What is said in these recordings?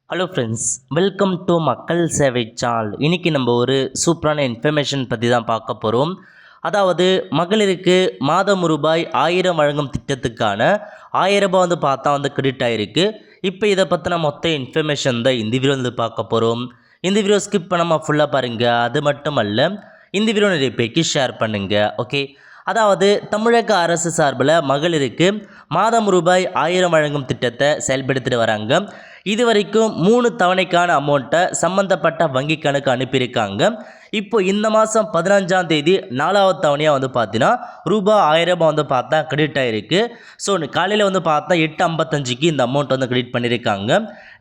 Hello friends, welcome to மக்கள் சேவை சால். இன்றைக்கி நம்ம ஒரு சூப்பரான இன்ஃபர்மேஷன் பற்றி தான் பார்க்க போகிறோம். அதாவது மகளிருக்கு மாதம் ரூபாய் 1000 வழங்கும் திட்டத்துக்கான 1000 ரூபாய் பார்த்தா கிரெடிட் ஆகிருக்கு. இப்போ இதை பற்றின மொத்த இன்ஃபர்மேஷன் தான் இந்த வீடியோ பார்க்க போகிறோம். இந்த வீடியோ ஸ்கிப் பண்ணாமல் ஃபுல்லாக பாருங்கள். அது மட்டும் அல்ல, இந்த வீடியோ நிறைய பேருக்கு ஷேர் பண்ணுங்கள். ஓகே, அதாவது தமிழக அரசு சார்பில் மகளிருக்கு மாதம் ரூபாய் 1000 வழங்கும் திட்டத்தை செயல்படுத்திட்டு வராங்க. இது வரைக்கும் 3 தவணைக்கான அமௌண்ட்டை சம்மந்தப்பட்ட வங்கி கணக்கு அனுப்பியிருக்காங்க. இப்போ இந்த மாதம் 15ஆம் தேதி 4வது தவணையாக பார்த்தீங்கன்னா ரூபாய் 1000 பார்த்தா கிரெடிட் ஆகிருக்கு. ஸோ காலையில் பார்த்தா 8:55க்கு இந்த அமௌண்ட் கிரெடிட் பண்ணியிருக்காங்க.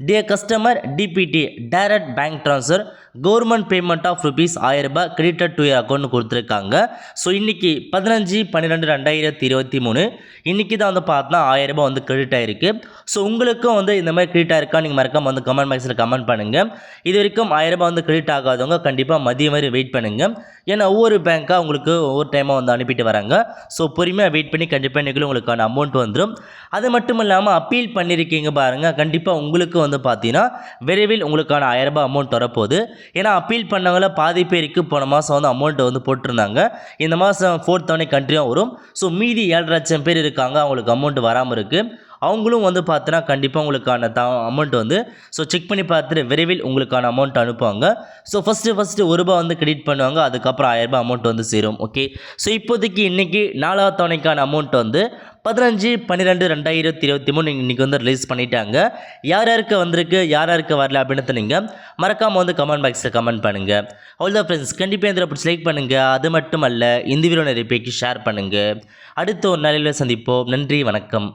Dear customer, DBT direct bank transfer government payment of rupees 1000 ரூபாய் கிரெடிட்டட் டு அக்கௌண்ட் கொடுத்துருக்காங்க. ஸோ இன்றைக்கி 15/12/2023 இன்றைக்கி தான் பார்த்தா 1000 ரூபாய் கிரெடிட் ஆகிருக்கு. ஸோ உங்களுக்கும் இந்த மாதிரி கிரெடிட் ஆகிருக்கா நீங்கள் மறக்காம கமெண்ட் பாக்ஸில் கமெண்ட் பண்ணுங்கள். இது வரைக்கும் 1000 ரூபாய் கிரெடிட் ஆகாதவங்க கண்டிப்பாக மதியம் வரை வெயிட் பண்ணுங்கள். ஏன்னா ஒவ்வொரு பேங்க்காக உங்களுக்கு ஒவ்வொரு டைமாக அனுப்பிட்டு வராங்க. ஸோ பொறுமையாக வெயிட் பண்ணி கண்டிப்பாக இன்றைக்கி உங்களுக்கான அமௌண்ட் வந்துடும். அது மட்டும் இல்லாமல் அப்பீல் பண்ணியிருக்கீங்க பாருங்கள், கண்டிப்பாக உங்களுக்கு பார்த்தீங்கன்னா விரைவில் உங்களுக்கான 1000 ரூபாய் அமௌண்ட் வரப்போகுது. ஏன்னா அப்பீல் பண்ணவங்கள பாதி பேருக்கு போன மாதம் அமௌண்ட்டை போட்டிருந்தாங்க. இந்த மாதம் 4th தவணை கண்டினியூ வரும். ஸோ மீதி 7 லட்சம் பேர் இருக்காங்க, அவங்களுக்கு அமௌண்ட் வராமல் இருக்குது. அவங்களும் பார்த்தீங்கன்னா கண்டிப்பாக உங்களுக்கான அமௌண்ட் ஸோ செக் பண்ணி பார்த்துட்டு விரைவில் உங்களுக்கான அமௌண்ட் அனுப்புவாங்க. ஸோ ஃபஸ்ட்டு ₹1 ரூபாய் கிரெடிட் பண்ணுவாங்க. அதுக்கப்புறம் 1000 ரூபாய் அமௌண்ட் சேரும். ஓகே, ஸோ இப்போதைக்கு இன்றைக்கி 4வது தவணைக்கான அமௌண்ட் 15/12/2023 இன்றைக்கி ரிலீஸ் பண்ணிட்டாங்க. யார் யாருக்கு வந்திருக்கு, யார் யாருக்கு வரல அப்படின்னு நீங்கள் மறக்காமல் கமெண்ட் பாக்ஸில் கமெண்ட் பண்ணுங்கள். அவ்வளோதான் ஃப்ரெண்ட்ஸ், கண்டிப்பாக இதில் பிடிச்சி லைக் பண்ணுங்கள். அது மட்டும் அல்ல, இந்த வீடியோ நிறைய பேருக்கு ஷேர் பண்ணுங்கள். அடுத்த ஒரு நாளில் சந்திப்போம். நன்றி, வணக்கம்.